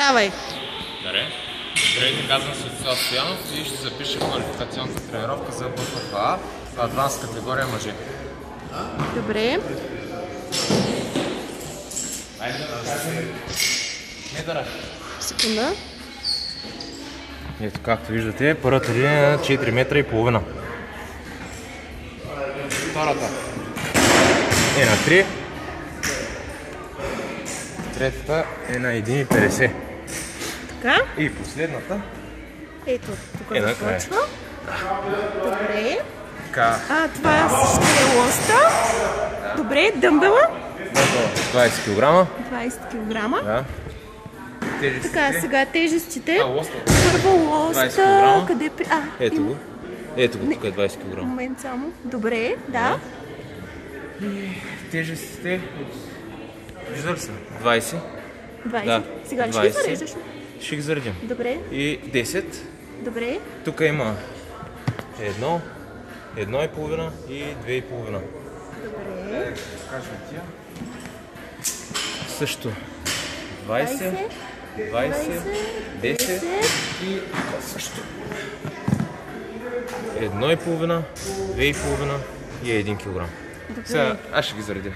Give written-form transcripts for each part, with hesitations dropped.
Давай. Добре. Здравейте, казвам се Светослав Стоянов и ще запиша квалификационната тренировка за БФА в адванс категория мъже. Добре. Секунда. Ето, както виждате, първата линия е на 4 метра и половина. Втората е на 3. Третата е на 1,50. Така. И последната Ето, тук е накрая. започва. Добре. Така. Това ще е лоста. Добре, дъмбела. 20 кг. 20 кг. Да. Така, сега тежестите. Лоста. Първо 20 лоста. кг. Къде при... Ето го. Ето го, тук е 20 кг. Момент само. Добре, да. Тежестите. Вижда ли се? 20. 20. Да. Сега ли ще ги 20. зареждаш? Ще ги заредим. Добре, И 10. добре. Тук има 1, 1,5 и 2,5. Добре. Кажем тия. Също 20, 20, 10 и също 1,5, 2,5 и 1 кг. Сега аз ще ги заредя.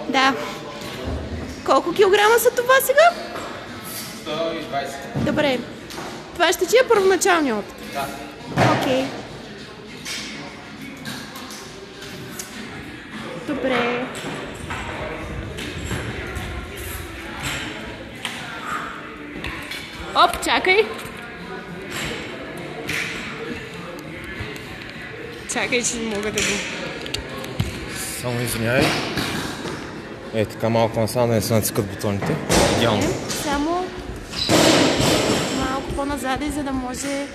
Да. Колко килограма са това сега? 120. Добре. Това ще ти е първоначалният опит? Да. Окей. Добре. Оп, чакай. Чакай, че не мога да го... Само извинявай. Ей, така малко насам да не се нацикат бутоните. Идеално. Само малко по-назаде, за да може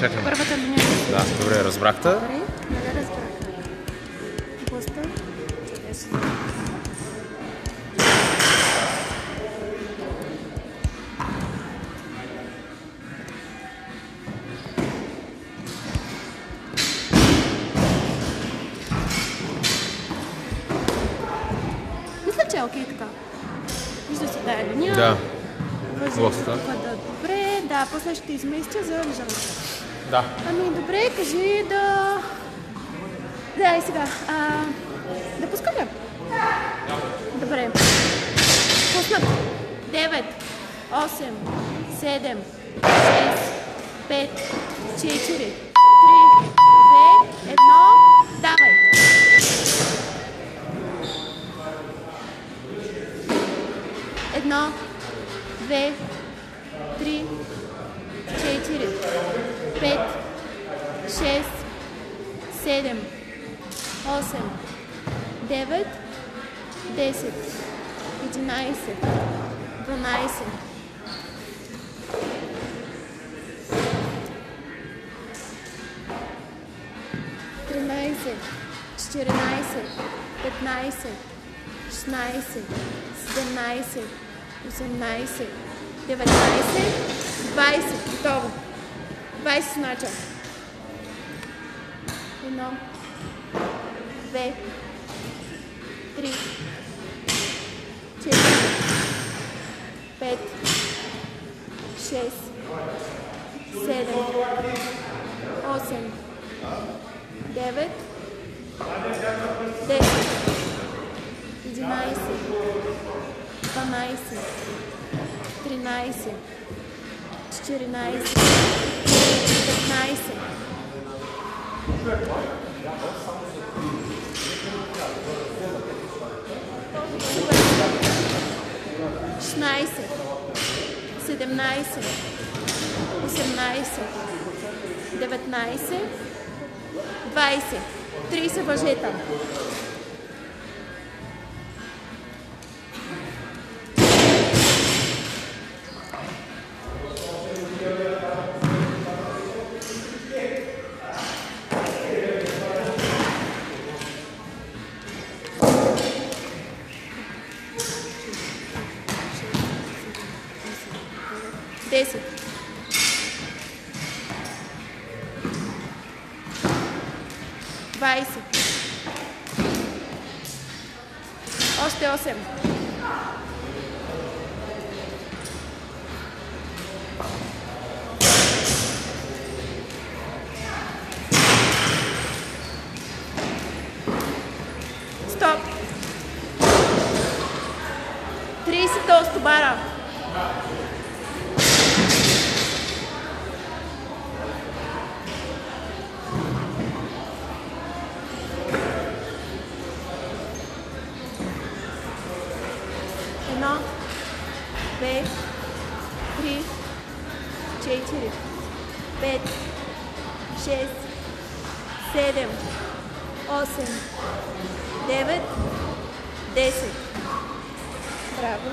Чакай. първата линия. Да, добре, разбрахте. Добре, нали разбрахте? Госта. Мисля, че е окей така. Вижда се тая линия. Да. Въжи Лоста. тук да добре. Да, после ще изместя за лежанка. Да. Ами добре, кажи да... Да, и сега. Да пускам ли? Добре. Пуснат. 9, 8, 7, 6, 5, 4, 3, 2, 1. Давай. Едно, 2, 3, 4, 5, 6, 7, 8, 9, 10, 11, 12, 13, 14, 15, 16, 17, 18, 19, 20. Готово. 20 начал. 1, 2, 3, 4, 5, 6, 7, 8, 9, 10, 11, 12, 13, 14, 15. 16, 17, 18, 19, 20, 30 въжета. 10. Двайсет. Още 8. Стоп. 30 до стовара. Едно, 2, 3, 4, 5, 6, 7, 8, 9, 10. Браво.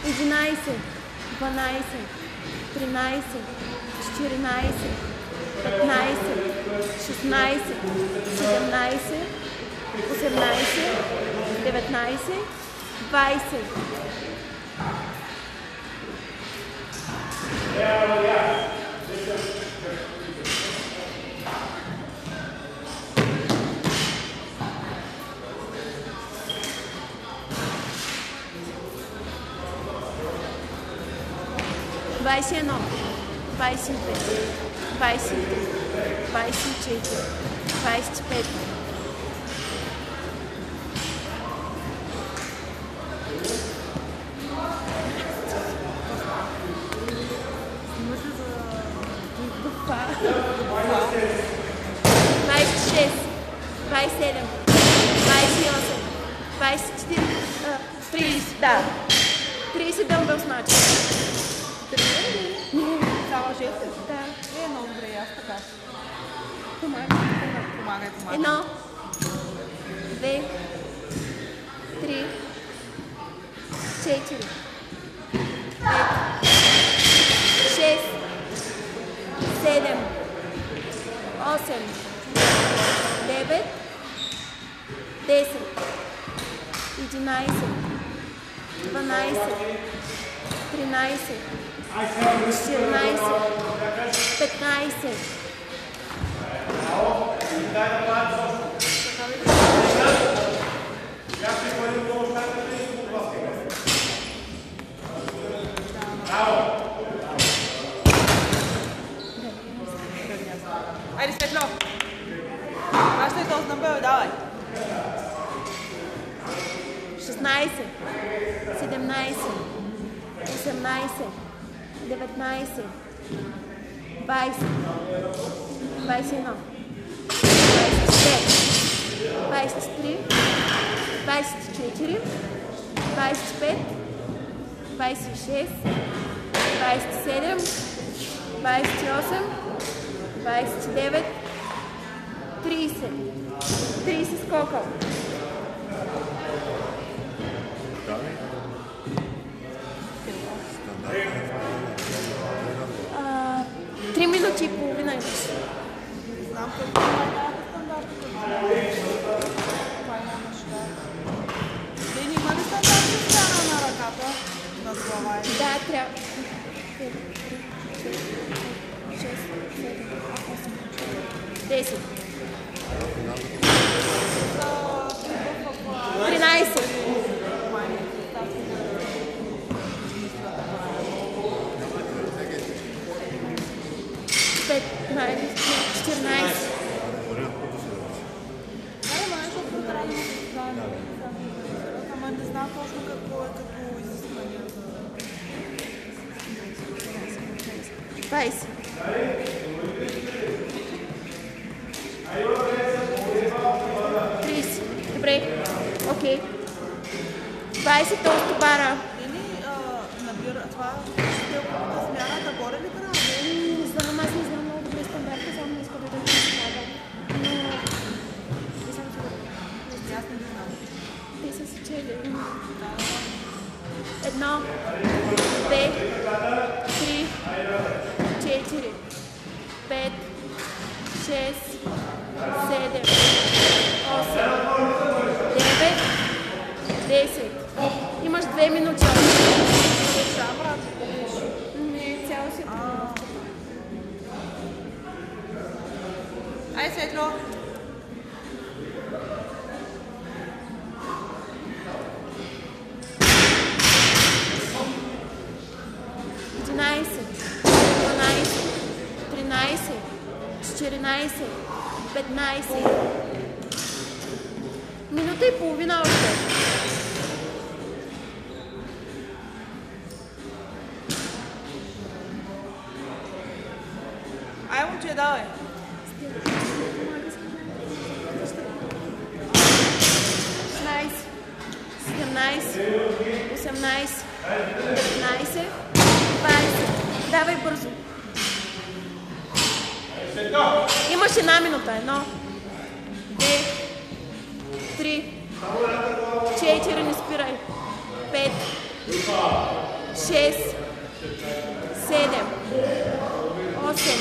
Единайсет, 12, 13, 14, 15, 16, 17, 18, 19, 20. Двадесет едно, 22, 23, 24, 25. Двадесет шест, 27, 28, 24, 30, да. 30 дъмбъл смача. Цяла жест? Да. Много добре, аз така. Помагай. Едно, 2, 3, 4, 5, 6, 7, 8, 9, 10, 11, 12, 13, 14, 15. Айде, Светло! Аз ще този дъмбел, давай! 16, 17, 18, 19, 20, 21, 22, 23, 24, 25, 26, 27, 28, 29, 30. 30 скока. Три минути и половина имаш. Знам какво е стандартната. Това нямаш, да. Дени, има ли стандартна страна на ръката? На глава е? Да, трябва. 6, 7, 8, 10. 13. Ама не знам точно какво е като изисквания за... 20. Добре, окей. 20 толкова бара. Дени, набира това стелковата смяната горе ли трябва? Не знам, аз не знам много добре стандарта, само не иска да дадем помага. Но... Не съм сигурна. Аз не знам. Те са си чели. Едно, 2, 3, 4, 5, 6, 7, 8, 9, 10. Имаш 2 минути. Не, цяло си. Ай, Светло. Единайсет, 12, 13, 14, 15. Минута и половина още. Ай, момче, давай. 17, 18, 19, 20. Давай бързо. Имаш 1 минута. 1, 2, 3, 4, не спирай. 5, 6, 7, 8,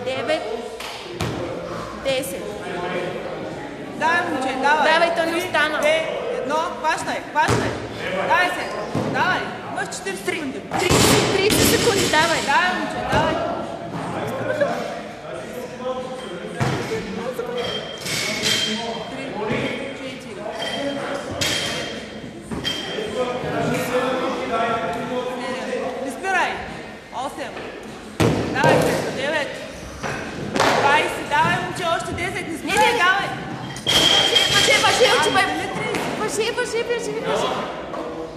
9, 10. Давай, момче, давай. Давай, то не остана. 2, 1, хващай. Давай, Светло, давай. Имаш 40 секунди. 30 секунди, давай. Давай, момче, давай. Не спирай. 8. Давай, 9. 20. Давай, момче, още 10. Не спирай, давай. Въжи.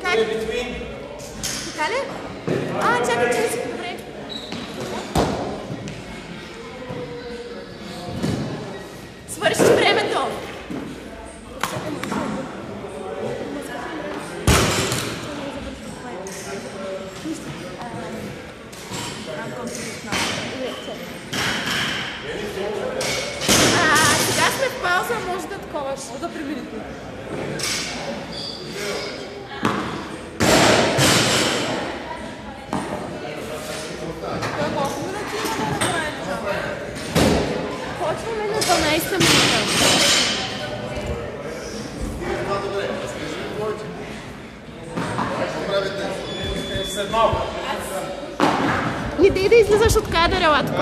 Как? Така ли? Чакай, че си добре. Свърши времето. Сега сме в пауза, може да отковаш. Да преминете. Почваме на 12 минута. Не дей да излизаш от кадъра, Латко.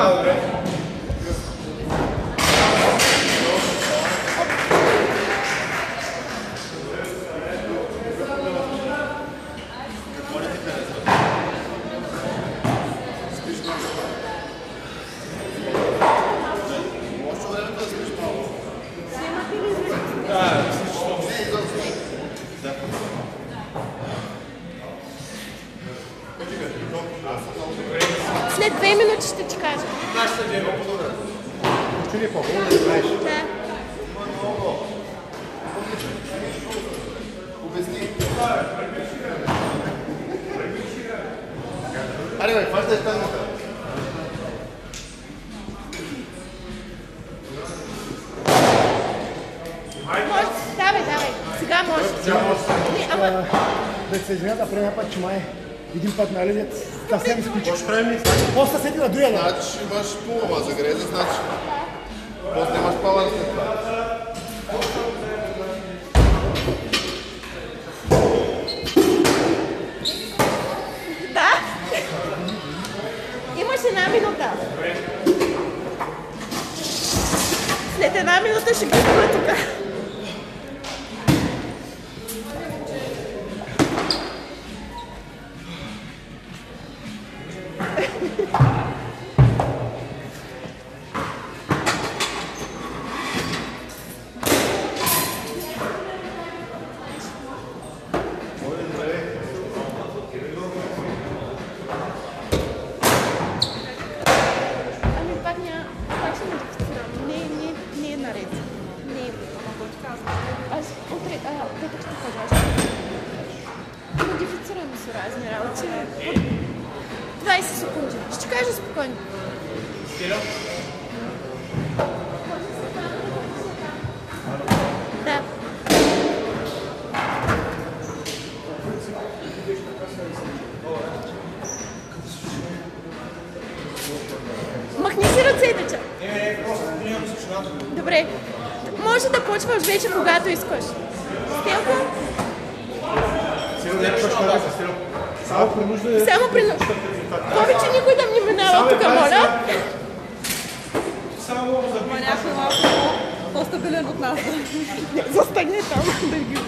След 2 минути ще ти кажа. Да. Аре, бе, хващай штангата. Давай. Сега може. Да се извиня да правя път, че май един път на ледец съвсем изключи. После седи на другия. Значи имаш пулама за греза, значи. После имаш пауър след това. Да. Имаш 1 минута. След 1 минута ще бъде тук. От 20 секунди. Ще кажа спокойно. Да. Може да почваш вече, когато искаш. Стелко? Само принужда. Само принужда. Повече никой да ми минава тук, моля. Ма някой малко по-стабилен от нас. Застане там да ги...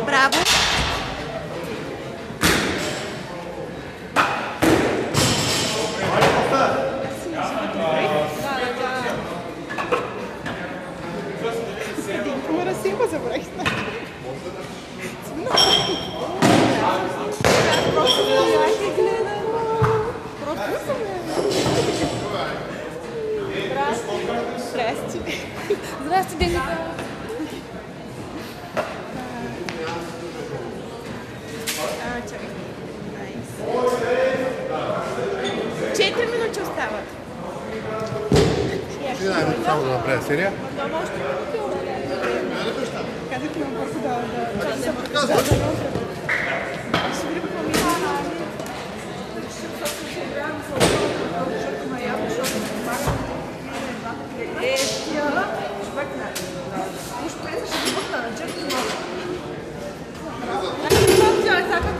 Браво! Разсипа забравих. Здрасте. Здрасте, Деника. Чакай. Найс. 4 минути остават. Ще дай само да направя серия. Казах ми просто да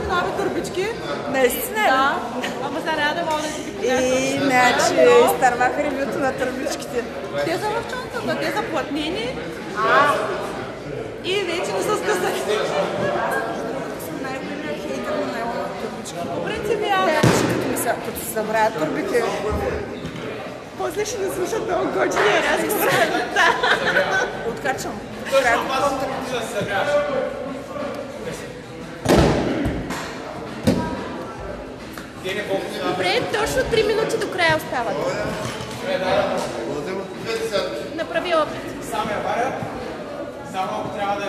нови турбички. Наистина? Да. Ама сега няма да мога да си ги покажа. Иначе изтърваха ревюто на турбичките. Те са в чантата, те са платнени и вече не са скъсани. Най-големият хейтър на найлоновите турбички. По принцип Като се забравят турбите. после ще да слушат много готиния разговор. Откачам. Добре, точно 3 минути до края остават. Направи опит. Само ако трябва да е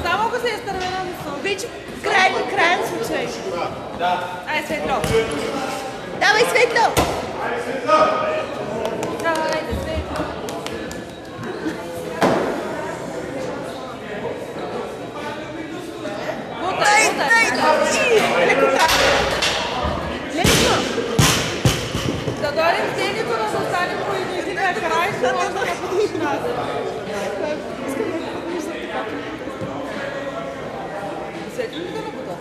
само ако се изтървена на сон. Вече крайен случай. Ай, Светло. Давай, Светло! Давайте, Светло. Да дойдем с денето да се останем по единствения край, ще може да нападиш нас. Светло ли да напада?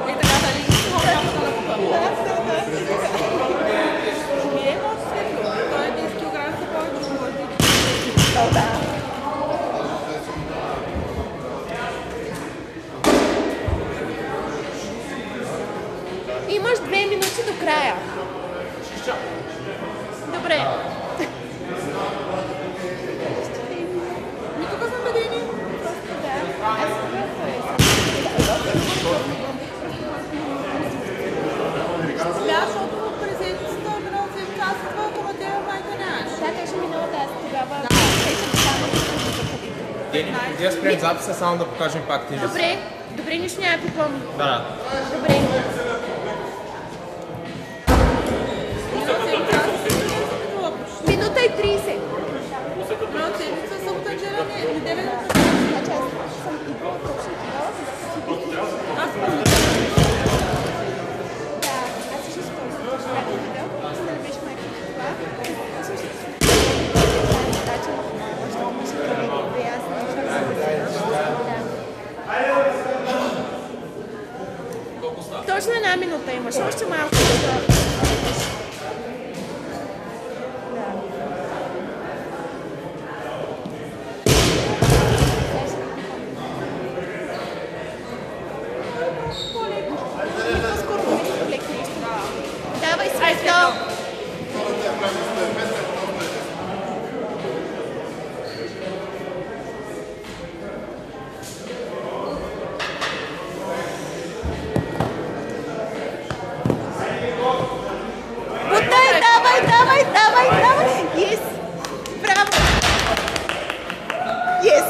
И така, дали няма да напада? Не е много светло. Той е 10 кг за повече от моите. Имаш 2 минути до края. Добре. Ми тук сме медени. Да, защото презентицата е минал 7 часа, това коментира майка нямаш. Да, те ще минала аз тогава. Дени, я спрем записа, само да покажем пак тежест. Добре, нищо няма припомни. Да. Добре. Минута и 30. Минал седмица, събота, вчера, неделя. Значи аз съм идвала точно тогава, за да си Аз Да, аз също съм този видео, за да беше майка това. Аз също задача защото беше къде и аз точно 1 минута имаш, още малко. Давай, Светло! Давай! Yes! Браво! Yes!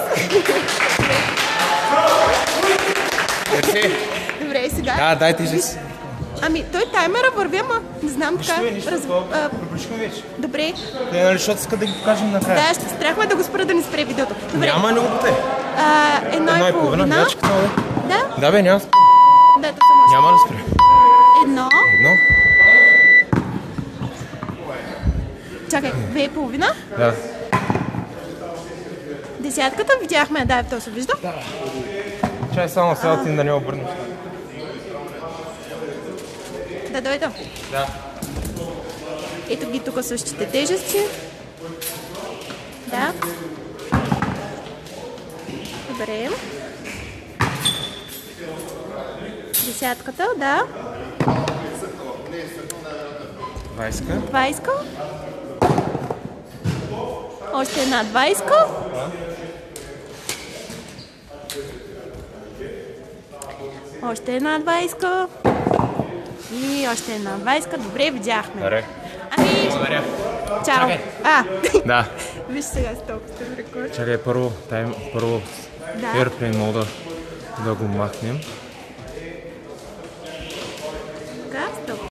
Мерси. Добре, сега. Да, дай тежест. Ами, той таймера върви, ама не знам така. Приключихме вече. Добре. Те, нали, защото иска да ги покажем накрая. Да, ще страхме да го спра да не спре видеото. Добре. Няма не го те. 1,5. Да? Да? Да бе, няма. Да, то само. Няма да спре. 1. 1. Чакай, 2,5? Да. Десятката видяхме, да, то се вижда. Чай само сега ти да не обърнеш. Да дойда. Да. Ето ги тук същите тежести. Да. Добре. Десятката, да. 20-ка. 20-ка. Още една 20-ка. Още една 20-ка. И още една 20-ка. Добре, видяхме. Добре. Ами, Благодаря. чао. Чакай. Да. Виж сега стопката рекорд. Чакай първо Да. Airplane мода да го махнем.